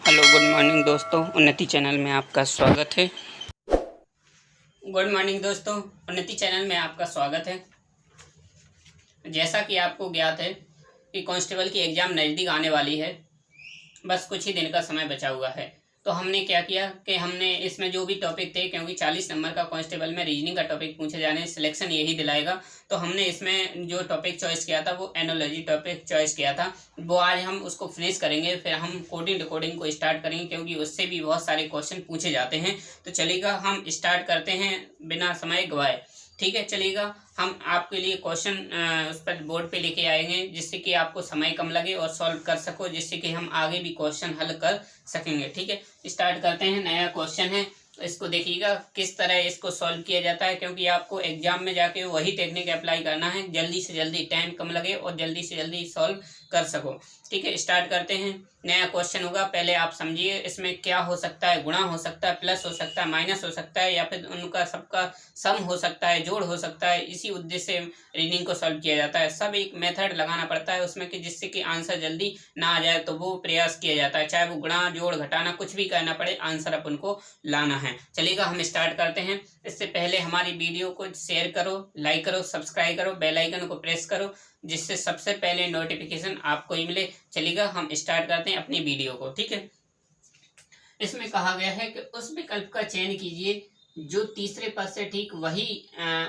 Hello good morning दोस्तों, उन्नति channel में आपका स्वागत है। गुड मॉर्निंग दोस्तों, उन्नति चैनल में आपका स्वागत है। जैसा कि आपको ज्ञात है कि कांस्टेबल की एग्ज़ाम नज़दीक आने वाली है, बस कुछ ही दिन का समय बचा हुआ है। तो हमने क्या किया कि हमने इसमें जो भी टॉपिक थे, क्योंकि 40 नंबर का कांस्टेबल में रीजनिंग का टॉपिक पूछे जाने, सिलेक्शन यही दिलाएगा, तो हमने इसमें जो टॉपिक चॉइस किया था वो एनोलॉजी टॉपिक चॉइस किया था। वो आज हम उसको फिनिश करेंगे, फिर हम कोडिंग डिकोडिंग को स्टार्ट करेंगे, क्योंकि उससे भी बहुत सारे क्वेश्चन पूछे जाते हैं। तो चलिएगा हम स्टार्ट करते हैं बिना समय गवाए। ठीक है, चलिएगा हम आपके लिए क्वेश्चन उस पर बोर्ड पे लेके आएंगे, जिससे कि आपको समय कम लगे और सॉल्व कर सको, जिससे कि हम आगे भी क्वेश्चन हल कर सकेंगे। ठीक है, स्टार्ट करते हैं। नया क्वेश्चन है, इसको देखिएगा किस तरह इसको सॉल्व किया जाता है, क्योंकि आपको एग्जाम में जाके वही टेक्निक अप्लाई करना है, जल्दी से जल्दी टाइम कम लगे और जल्दी से जल्दी सॉल्व कर सको। ठीक है, स्टार्ट करते हैं। नया क्वेश्चन होगा, पहले आप समझिए इसमें क्या हो सकता है। गुणा हो सकता है, प्लस हो सकता है, माइनस हो सकता है, या फिर उनका सबका सम हो सकता है, जोड़ हो सकता है। इसी उद्देश्य से रीडिंग को सॉल्व किया जाता है। सब एक मेथड लगाना पड़ता है उसमें कि जिससे कि आंसर जल्दी ना आ जाए, तो वो प्रयास किया जाता है। चाहे वो गुणा जोड़ घटाना कुछ भी करना पड़े, आंसर अपन को लाना है। चलिएगा हम स्टार्ट करते हैं। इससे पहले हमारी वीडियो को शेयर करो, लाइक करो, सब्सक्राइब करो, बेल आइकन को प्रेस करो, जिससे सबसे पहले नोटिफिकेशन आपको ही मिले। चलिएगा हम स्टार्ट करते हैं अपनी वीडियो को। ठीक है, इसमें कहा गया है कि उस विकल्प का चयन कीजिए जो तीसरे पद से ठीक वही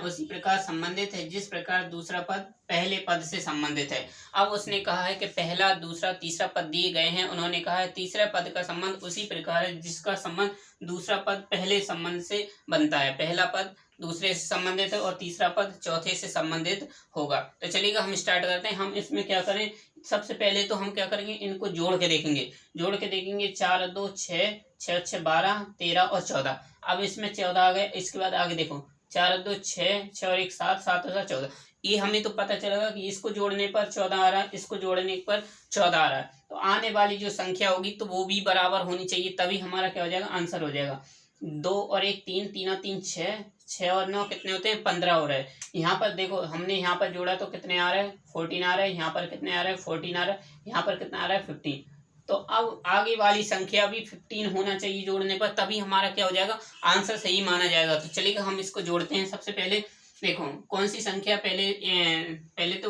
उसी प्रकार संबंधित है जिस प्रकार दूसरा पद पहले पद से संबंधित है। अब उसने कहा है कि पहला, दूसरा, तीसरा पद दिए गए हैं। उन्होंने कहा है तीसरा पद का संबंध उसी प्रकार है जिसका संबंध दूसरा पद पहले संबंध से बनता है। पहला पद दूसरे से संबंधित है और तीसरा पद चौथे से संबंधित होगा। तो चलिएगा हम स्टार्ट करते हैं। हम इसमें क्या करें, सबसे पहले तो हम क्या करेंगे, इनको जोड़ के देखेंगे। 4 और 2 6, 6 6 12, 13 और 14। अब इसमें 14 आ गए। इसके बाद आगे देखो, 4 और 2 6, 6 और 1 7, 7 और 14। ये हमें तो पता चलेगा कि इसको जोड़ने पर 14 आ रहा है, इसको जोड़ने पर 14 आ रहा है। तो आने वाली जो संख्या होगी तो वो भी बराबर होनी चाहिए, तभी हमारा क्या हो जाएगा, आंसर हो जाएगा। 2 और 1 3, 3 और 3 6, 6 और 9 कितने होते हैं, 15 हो रहे हैं। यहाँ पर देखो, हमने यहाँ पर जोड़ा तो कितने आ रहे हैं, 14 आ रहे हैं। यहाँ पर कितने आ रहे हैं, 14 आ रहा है। यहाँ पर कितना आ रहा है, 15। तो अब आगे वाली संख्या भी 15 होना चाहिए जोड़ने पर, तभी हमारा क्या हो जाएगा, आंसर सही माना जाएगा। तो चलिएगा हम इसको जोड़ते हैं। सबसे पहले देखो कौन सी संख्या पहले तो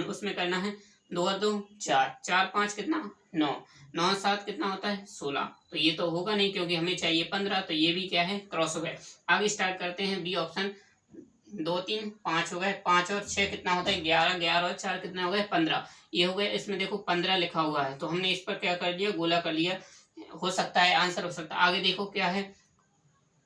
उसमें करना है। 2 और 2 4, 4 5 कितना 9, 9 और 7 कितना होता है 16। तो ये तो होगा नहीं, क्योंकि हमें चाहिए 15, तो ये भी क्या है, क्रॉस हो गए। आगे स्टार्ट करते हैं। बी ऑप्शन, 2 3 5 हो गए। 5 और 6 कितना होता है 11, 11 और 4 कितना हो गए 15। ये हो गए। इसमें देखो 15 लिखा हुआ है, तो हमने इस पर क्या कर दिया, गोला कर लिया। हो सकता है आंसर हो सकता है। आगे देखो क्या है,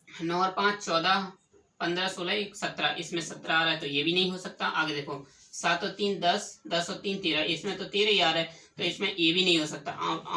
9 और 5 14, 15 16 1 17। इसमें 17 आ रहा है, तो ये भी नहीं हो सकता। आगे देखो 7 और 3 10, 10 और 3 13। इसमें तो 13 ही आ रहा है, तो इसमें ये भी नहीं हो सकता।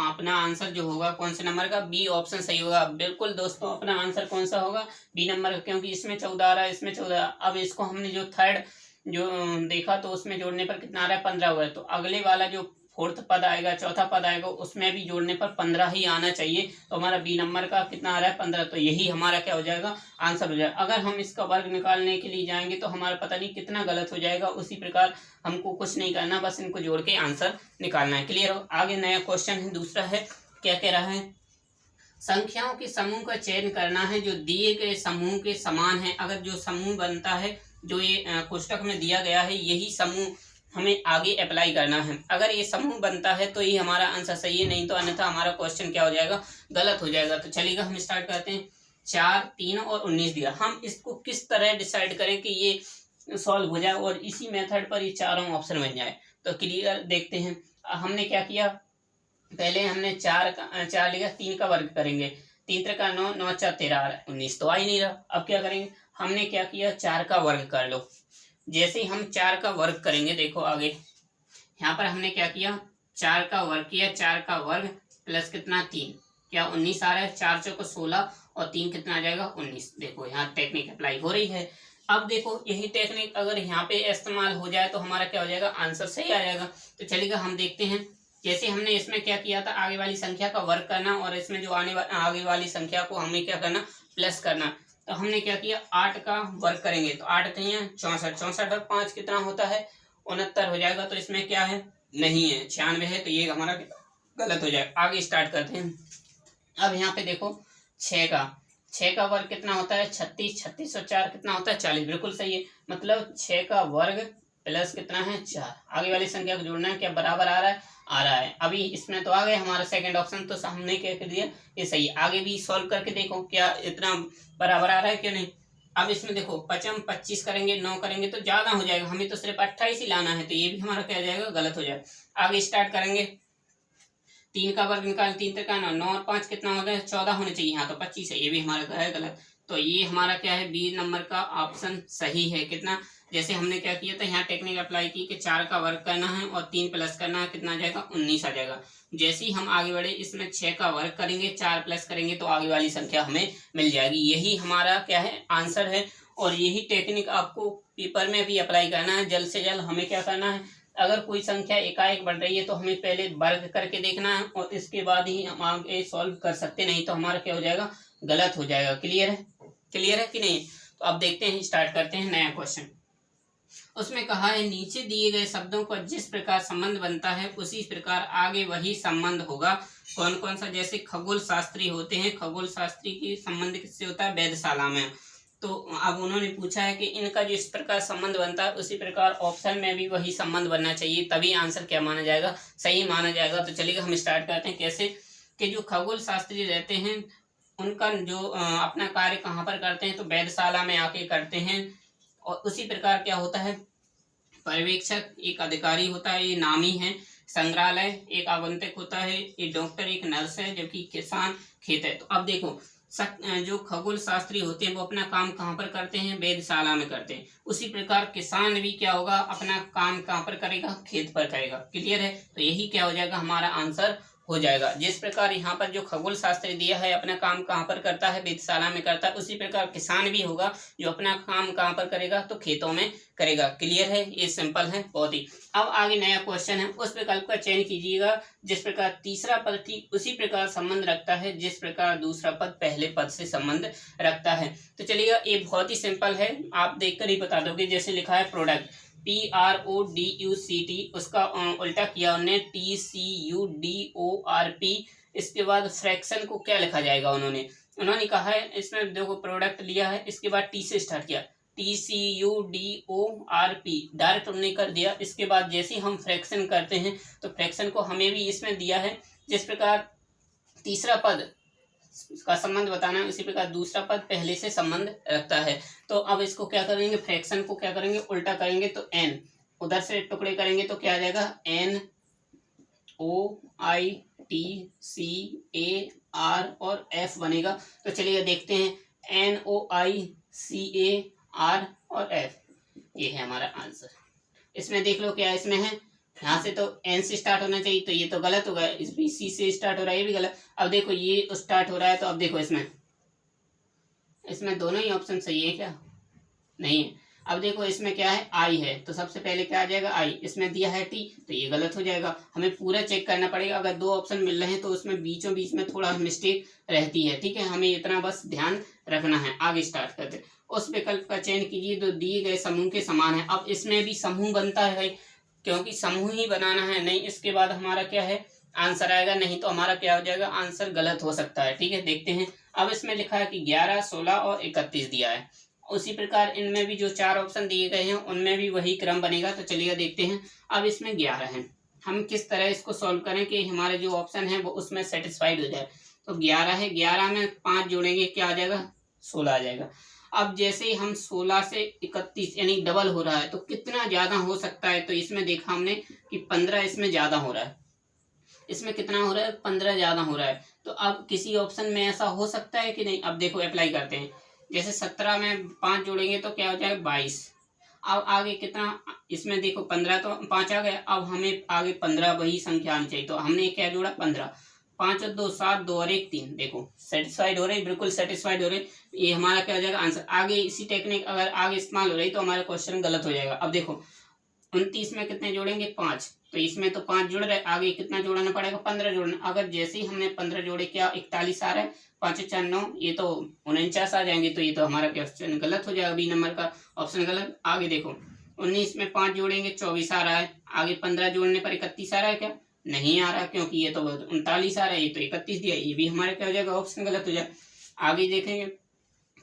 अपना आंसर जो होगा कौन से नंबर का, बी ऑप्शन सही होगा। बिल्कुल दोस्तों, अपना आंसर कौन सा होगा, बी नंबर का, क्योंकि इसमें 14 आ रहा है, इसमें 14। अब इसको हमने जो थर्ड जो देखा, तो उसमें जोड़ने पर कितना आ रहा है, 15 हुआ है। तो अगले वाला जो फोर्थ पद आएगा, चौथा पद आएगा, उसमें भी जोड़ने पर 15 ही आना चाहिए। तो हमारा बी नंबर का कितना आ रहा है, 15। तो यही हमारा क्या हो जाएगा, आंसर हो जाएगा। अगर हम इसका वर्ग निकालने के लिए जाएंगे तो हमारा पता नहीं कितना गलत हो जाएगा। उसी प्रकार हमको कुछ नहीं करना, बस इनको जोड़ के आंसर निकालना है। क्लियर हो। आगे नया क्वेश्चन है, दूसरा है। क्या कह रहा है, संख्याओं के समूह का चयन करना है जो दिए गए समूह के समान है। अगर जो समूह बनता है, जो ये कोष्टक में दिया गया है, यही समूह हमें आगे अप्लाई करना है। अगर ये समूह बनता है तो ही हमारा आंसर सही है, नहीं तो अन्यथा हमारा क्वेश्चन क्या हो जाएगा, गलत हो जाएगा। तो चलिएगा हम स्टार्ट करते हैं। 4 3 और 19 दिया। हम इसको किस तरह डिसाइड करें कि ये सॉल्व हो जाए और इसी मेथड पर ये चारों ऑप्शन बन जाए। तो क्लियर देखते हैं। हमने क्या किया, पहले हमने 4 लिखा, 3 का वर्ग करेंगे। 3 3 का 9, 9 4 13 आ रहा है, 19 तो आ ही नहीं रहा। अब क्या करेंगे, हमने क्या किया, 4 का वर्ग कर लो। जैसे ही हम 4 का वर्ग करेंगे, देखो आगे यहाँ पर हमने क्या किया, 4 का वर्ग किया। 4 का वर्ग प्लस कितना 3, क्या 19 आ रहा है। 4 चौको 16 और 3 कितना आ जाएगा 19। देखो यहाँ टेक्निक अप्लाई हो रही है। अब देखो यही टेक्निक अगर यहाँ पे इस्तेमाल हो जाए तो हमारा क्या हो जाएगा, आंसर सही आ जाएगा। तो चलिएगा हम देखते हैं। जैसे हमने इसमें क्या किया था, आगे वाली संख्या का वर्ग करना, और इसमें जो आगे वाली संख्या को हमें क्या करना, प्लस करना। तो हमने क्या किया, 8 का वर्ग करेंगे तो 8 कहीं है 64, 64 और 5 कितना होता है 69 हो जाएगा। तो इसमें क्या है, नहीं है, 96 है, तो ये हमारा गलत हो जाएगा। आगे स्टार्ट करते हैं। अब यहाँ पे देखो 6 का वर्ग कितना होता है 36, 36 और 4 कितना होता है 40, बिल्कुल सही है। मतलब 6 का वर्ग प्लस कितना है 4, आगे वाली संख्या को जोड़ना है, क्या बराबर आ रहा है, आ रहा है। अभी इसमें तो आ गए हमारा सेकंड ऑप्शन, तो हमने क्या कर दिया, ये सही है। आगे भी सॉल्व करके देखो क्या इतना बराबर आ रहा है कि नहीं। अब इसमें देखो 5 25 करेंगे 9 करेंगे तो ज्यादा हो जाएगा, हमें तो सिर्फ 28 ही लाना है, तो ये भी हमारा क्या हो जाएगा, गलत हो जाएगा। आगे स्टार्ट करेंगे, 3 का वर्ग निकाल, 3 तक आना, 9 और 5 कितना हो गया 14 होने चाहिए, यहाँ तो 25 है, ये भी हमारा है गलत। तो ये हमारा क्या है, बी नंबर का ऑप्शन सही है। कितना, जैसे हमने क्या किया था, यहाँ टेक्निक अप्लाई की कि 4 का वर्ग करना है और 3 प्लस करना है, कितना आ जाएगा 19 आ जाएगा। जैसे ही हम आगे बढ़े, इसमें 6 का वर्ग करेंगे 4 प्लस करेंगे तो आगे वाली संख्या हमें मिल जाएगी। यही हमारा क्या है, आंसर है। और यही टेक्निक आपको पेपर में भी अप्लाई करना है। जल्द से जल्द हमें क्या करना है, अगर कोई संख्या एकाएक बढ़ रही है तो हमें पहले वर्ग करके देखना है और इसके बाद ही हम आगे सॉल्व कर सकते, नहीं तो हमारा क्या हो जाएगा, गलत हो जाएगा। क्लियर है, क्लियर है कि नहीं। तो अब देखते हैं, स्टार्ट करते हैं नया क्वेश्चन। उसमें कहा है, नीचे दिए गए शब्दों का जिस प्रकार संबंध बनता है उसी प्रकार आगे वही संबंध होगा। कौन कौन सा, जैसे खगोल शास्त्री होते हैं, खगोल शास्त्री की संबंध किससे होता है, वेधशाला में। तो अब उन्होंने पूछा है कि इनका जो इस प्रकार संबंध बनता है उसी प्रकार ऑप्शन में भी वही संबंध बनना चाहिए, तभी आंसर क्या माना जाएगा, सही माना जाएगा। तो चलिए हम स्टार्ट करते हैं। कैसे कि जो खगोल शास्त्री रहते हैं उनका जो अपना कार्य कहाँ पर करते हैं, तो वेधशाला में आके करते हैं। और उसी प्रकार क्या होता है, पर्यवेक्षक एक अधिकारी होता है, ये नामी है। संग्रहालय एक आगंतुक होता है, ये डॉक्टर एक नर्स है, जबकि किसान खेत है। तो अब देखो जो खगोल शास्त्री होते हैं वो अपना काम कहाँ पर करते हैं, वेधशाला में करते हैं। उसी प्रकार किसान भी क्या होगा, अपना काम कहाँ पर करेगा, खेत पर करेगा। क्लियर है, तो यही क्या हो जाएगा, हमारा आंसर हो जाएगा। जिस प्रकार यहाँ पर जो खगोल शास्त्री दिया है अपना काम कहाँ पर करता है, वेधशाला में करता है, उसी प्रकार किसान भी होगा जो अपना काम कहाँ पर करेगा, तो खेतों में करेगा। क्लियर है, ये सिंपल है बहुत ही। अब आगे नया क्वेश्चन है, उस विकल्प का चयन कीजिएगा जिस प्रकार तीसरा पद ठीक उसी प्रकार संबंध रखता है जिस प्रकार दूसरा पद पहले पद से संबंध रखता है। तो चलिएगा, ये बहुत ही सिंपल है, आप देखकर ही बता दोगे। जैसे लिखा है प्रोडक्ट, PRODUCT, उसका उल्टा किया उन्होंने TCUDORP। इसके बाद फ्रैक्शन को क्या लिखा जाएगा, उन्होंने कहा है, इसमें देखो प्रोडक्ट लिया है, इसके बाद टी से स्टार्ट किया, TCUDORP डायरेक्ट उन्होंने कर दिया। इसके बाद जैसे ही हम फ्रैक्शन करते हैं तो फ्रैक्शन को हमें भी इसमें दिया है, जिस प्रकार तीसरा पद का संबंध बताना है उसी प्रकार दूसरा पद पहले से संबंध रखता है। तो अब इसको क्या करेंगे, फ्रैक्शन को क्या करेंगे, उल्टा करेंगे, तो n उधर से टुकड़े करेंगे तो क्या आ जाएगा, NOITCAR और F बनेगा। तो चलिए देखते हैं, NOICAR और F, ये है हमारा आंसर। इसमें देख लो क्या इसमें है, यहाँ से तो N से स्टार्ट होना चाहिए, तो ये तो गलत होगा। इस भी C से स्टार्ट हो रहा है, ये भी गलत। अब देखो ये स्टार्ट हो रहा है, तो अब देखो इसमें दोनों ही ऑप्शन सही है क्या, नहीं है। अब देखो इसमें क्या है, I है, तो सबसे पहले क्या आ जाएगा I। इसमें दिया है T, तो ये गलत हो जाएगा। हमें पूरा चेक करना पड़ेगा, अगर 2 ऑप्शन मिल रहे हैं तो उसमें बीचों बीच में थोड़ा मिस्टेक रहती है, ठीक है, हमें इतना बस ध्यान रखना है। आगे स्टार्ट करते हैं, उस विकल्प का चयन कीजिए जो दिए गए समूह के समान है। अब इसमें भी समूह बनता है, क्योंकि समूह ही बनाना है, नहीं इसके बाद हमारा क्या है, आंसर आएगा, नहीं तो हमारा क्या हो जाएगा, आंसर गलत हो सकता है। ठीक है, देखते हैं। अब इसमें लिखा है कि 11, 16 और 31 दिया है। उसी प्रकार इनमें भी जो 4 ऑप्शन दिए गए हैं उनमें भी वही क्रम बनेगा। तो चलिए देखते हैं। अब इसमें 11 है, हम किस तरह इसको सॉल्व करें कि हमारे जो ऑप्शन है वो उसमें सेटिस्फाइड हो जाए। तो 11 है, 11 में 5 जोड़ेंगे क्या आ जाएगा, 16 आ जाएगा। अब जैसे ही हम 16 से 31 यानी डबल हो रहा है, तो कितना ज्यादा हो सकता है, तो इसमें देखा हमने कि 15 इसमें ज्यादा हो रहा है। इसमें कितना हो रहा है, 15 ज्यादा हो रहा है। तो अब किसी ऑप्शन में ऐसा हो सकता है कि नहीं। अब देखो अप्लाई करते हैं, जैसे 17 में 5 जोड़ेंगे तो क्या हो जाएगा 22। अब आगे कितना, इसमें देखो 15 तो 5 आ गया, अब हमें आगे 15 वही संख्या आनी चाहिए। तो हमने क्या जोड़ा 15, 5 और 2 7, 2 और 1 3। देखो सेटिस्फाइड हो रही, बिल्कुल सेटिस्फाइड हो रही। ये हमारा क्या हो जाएगा आंसर। आगे इसी टेक्निक अगर आगे इस्तेमाल हो रही तो हमारा क्वेश्चन गलत हो जाएगा। अब देखो 29 में कितने जोड़ेंगे 5, तो इसमें तो 5 जुड़ रहे, आगे कितना जोड़ना पड़ेगा 15 जोड़ना। अगर जैसे ही हमने 15 जोड़े क्या 41 आ रहा है, 5 4 9, ये तो 49 आ जाएंगे। तो ये तो हमारा क्वेश्चन गलत हो जाएगा, बी नंबर का ऑप्शन गलत। आगे देखो 19 में 5 जोड़ेंगे 24 आ रहा है, आगे 15 जोड़ने पर 31 आ रहा है क्या, नहीं आ रहा, क्योंकि ये तो 39 आ रहा है, ये तो 31 दिया, ये भी हमारे क्या हो जाएगा, ऑप्शन गलत हो जाएगा। आगे देखेंगे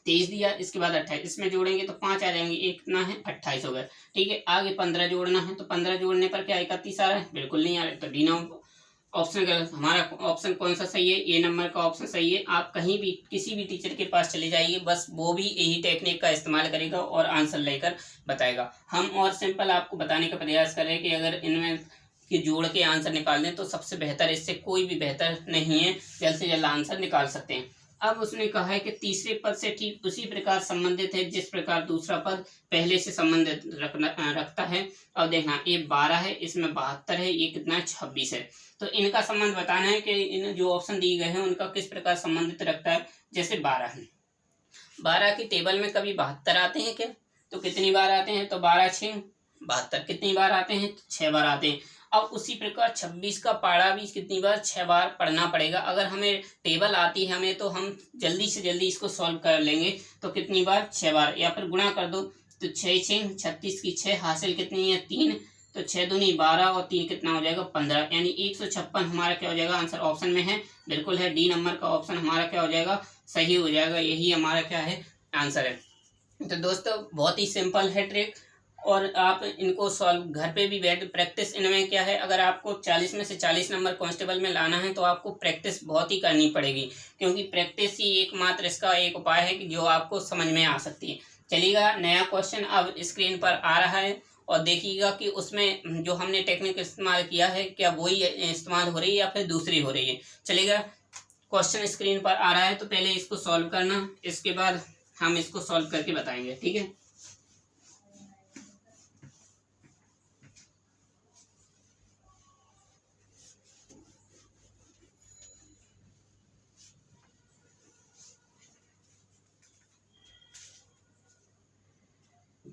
23 दिया, इसके बाद 28, इसमें जोड़ेंगे तो 5 आ जाएंगे, एक कितना है 28 हो गया। ठीक है, आगे 15 जोड़ना है, तो 15 जोड़ने पर क्या 31 आ रहा है, बिल्कुल नहीं आ रहा है, तो डी नंबर ऑप्शन गलत। हमारा ऑप्शन कौन सा सही है, ए नंबर का ऑप्शन सही है। आप कहीं भी किसी भी टीचर के पास चले जाइए, बस वो भी यही टेक्निक का इस्तेमाल करेगा और आंसर लेकर बताएगा। हम और सिंपल आपको बताने का प्रयास करें कि अगर इनमें कि जोड़ के आंसर निकाल दें तो सबसे बेहतर, इससे कोई भी बेहतर नहीं है, जल्द से जल्द आंसर निकाल सकते हैं। अब उसने कहा है कि तीसरे पद से ठीक उसी प्रकार संबंधित है जिस प्रकार दूसरा पद पहले से संबंधित रखता है। और देखना, ये 12 है, इसमें 72 है, ये कितना 26 है। तो इनका संबंध बताना है कि इन जो ऑप्शन दिए गए हैं उनका किस प्रकार संबंधित रखता है। जैसे 12 है, 12 की टेबल में कभी 72 आते हैं क्या, तो कितनी बार आते हैं, तो 12 6 72, कितनी बार आते हैं, 6 बार आते हैं। अब उसी प्रकार 26 का पारा भी कितनी बार, 6 बार पढ़ना पड़ेगा। अगर हमें टेबल आती है हमें, तो हम जल्दी से जल्दी इसको सॉल्व कर लेंगे। तो कितनी बार, 6 बार, या फिर गुणा कर दो, तो 6 6 36 की 6 हासिल कितनी है 3, तो 6 दूनी 12 और 3 कितना हो जाएगा 15, यानी 156 हमारा क्या हो जाएगा, आंसर ऑप्शन में है, बिल्कुल है, डी नंबर का ऑप्शन हमारा क्या हो जाएगा, सही हो जाएगा। यही हमारा क्या है, आंसर है। तो दोस्तों बहुत ही सिंपल है ट्रिक, और आप इनको सॉल्व घर पे भी बैठ प्रैक्टिस। इनमें क्या है, अगर आपको 40 में से 40 नंबर कांस्टेबल में लाना है तो आपको प्रैक्टिस बहुत ही करनी पड़ेगी, क्योंकि प्रैक्टिस ही एकमात्र इसका एक उपाय है कि जो आपको समझ में आ सकती है। चलिएगा, नया क्वेश्चन अब स्क्रीन पर आ रहा है और देखिएगा कि उसमें जो हमने टेक्निक इस्तेमाल किया है क्या वही इस्तेमाल हो रही है या फिर दूसरी हो रही है। चलिएगा, क्वेश्चन स्क्रीन पर आ रहा है, तो पहले इसको सॉल्व करना, इसके बाद हम इसको सॉल्व करके बताएंगे। ठीक है,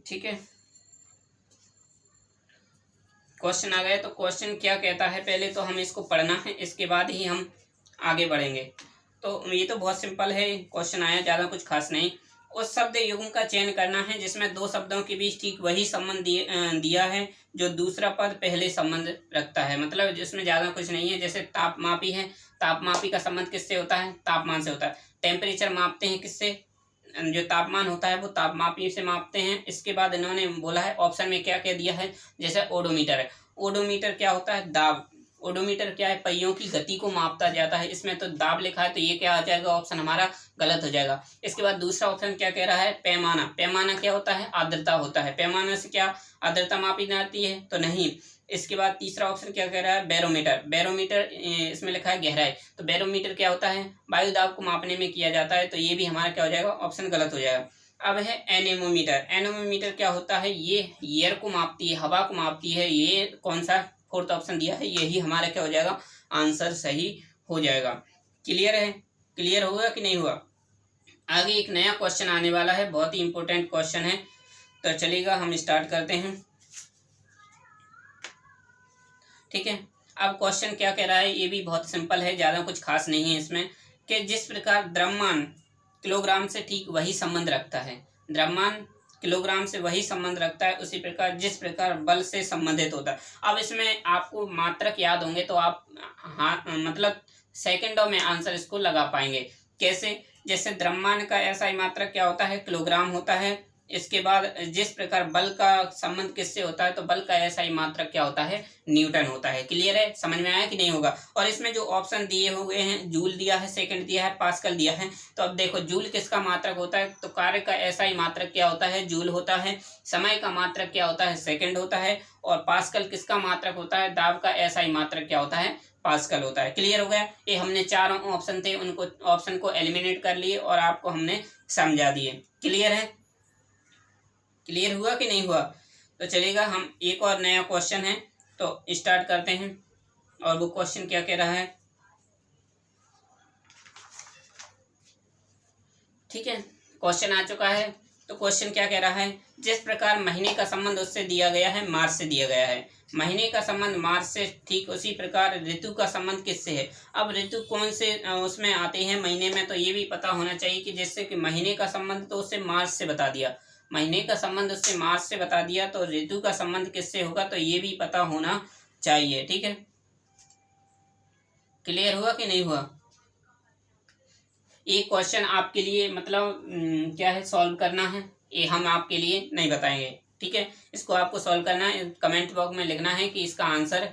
ठीक है, क्वेश्चन आ गए। तो क्वेश्चन क्या कहता है, पहले तो हमें इसको पढ़ना है, इसके बाद ही हम आगे बढ़ेंगे। तो ये तो बहुत सिंपल है, क्वेश्चन आया, ज़्यादा कुछ खास नहीं। उस शब्द युग्म का चयन करना है जिसमें दो शब्दों के बीच ठीक वही संबंध दिया है जो दूसरा पद पहले संबंध रखता है। मतलब जिसमें ज़्यादा कुछ नहीं है। जैसे तापमापी है, तापमापी का संबंध किससे होता है, तापमान से होता है। टेम्परेचर मापते हैं किससे, जो तापमान होता है वो तापमापी से मापते हैं। इसके बाद इन्होंने बोला है, ऑप्शन में क्या क्या दिया है, जैसे ओडोमीटर है। ओडोमीटर क्या होता है, दाब। ओडोमीटर क्या है, पहियों की गति को मापता जाता है। इसमें तो दाब लिखा है, तो ये क्या आ जाएगा, ऑप्शन हमारा गलत हो जाएगा। इसके बाद दूसरा ऑप्शन क्या कह रहा है, पैमाना। पैमाना क्या होता है, आर्द्रता होता है। पैमाना से क्या आर्द्रता मापी जाती है, तो नहीं। इसके बाद तीसरा ऑप्शन क्या कह रहा है, बैरोमीटर। बैरोमीटर इसमें लिखा है गहराई, तो बैरोमीटर क्या होता है, वायु दाब को मापने में किया जाता है। तो ये भी हमारा क्या हो जाएगा, ऑप्शन गलत हो जाएगा। अब है एनेमोमीटर। एनेमोमीटर क्या होता है, ये एयर को मापती है, हवा को मापती है। ये कौन सा फोर्थ ऑप्शन दिया है, यही हमारा क्या हो जाएगा, आंसर सही हो जाएगा। क्लियर है, क्लियर हुआ कि नहीं हुआ। आगे एक नया क्वेश्चन आने वाला है, बहुत ही इंपॉर्टेंट क्वेश्चन है। तो चलिएगा हम स्टार्ट करते हैं। ठीक है, अब क्वेश्चन क्या कह रहा है, ये भी बहुत सिंपल है, ज़्यादा कुछ खास नहीं है इसमें। कि जिस प्रकार द्रव्यमान किलोग्राम से ठीक वही संबंध रखता है, द्रव्यमान किलोग्राम से वही संबंध रखता है, उसी प्रकार जिस प्रकार बल से संबंधित होता है। अब इसमें आपको मात्रक याद होंगे तो आप मतलब सेकंडों में आंसर इसको लगा पाएंगे। कैसे, जैसे द्रव्यमान का ऐसा ही मात्रक क्या होता है, किलोग्राम होता है। इसके बाद जिस प्रकार बल का संबंध किससे होता है, तो बल का ऐसा ही मात्रक क्या होता है, न्यूटन होता है। क्लियर है, समझ में आया कि नहीं होगा। और इसमें जो ऑप्शन दिए हुए हैं, जूल दिया है, सेकंड दिया है, पास्कल दिया है। तो अब देखो, जूल किसका मात्रक होता है, तो कार्य का ऐसा ही मात्रक क्या होता है, जूल होता है। समय का मात्रक क्या होता है, सेकंड होता है। और पास्कल किसका मात्रक होता है, दाब का ऐसा ही मात्रक क्या होता है, पास्कल होता है। क्लियर हो गया। ये हमने चारों ऑप्शन थे, उनको ऑप्शन को एलिमिनेट कर लिए और आपको हमने समझा दिए। क्लियर है, क्लियर हुआ कि नहीं हुआ। तो चलेगा, हम एक और नया क्वेश्चन है तो स्टार्ट करते हैं। और वो क्वेश्चन क्या कह रहा है, ठीक है, क्वेश्चन आ चुका है। तो क्वेश्चन क्या कह रहा है, जिस प्रकार महीने का संबंध उससे दिया गया है, मार्च से दिया गया है। महीने का संबंध मार्च से, ठीक उसी प्रकार ऋतु का संबंध किससे है। अब ऋतु कौन से उसमें आते हैं महीने में, तो ये भी पता होना चाहिए कि जिससे कि महीने का संबंध तो उससे मार्च से बता दिया, महीने का संबंध उससे मार्च से बता दिया, तो ऋतु का संबंध किससे होगा, तो ये भी पता होना चाहिए। ठीक है, क्लियर हुआ कि नहीं हुआ? ये क्वेश्चन आपके लिए मतलब क्या है, सॉल्व करना है, ये हम आपके लिए नहीं बताएंगे, ठीक है। इसको आपको सॉल्व करना है, कमेंट बॉक्स में लिखना है कि इसका आंसर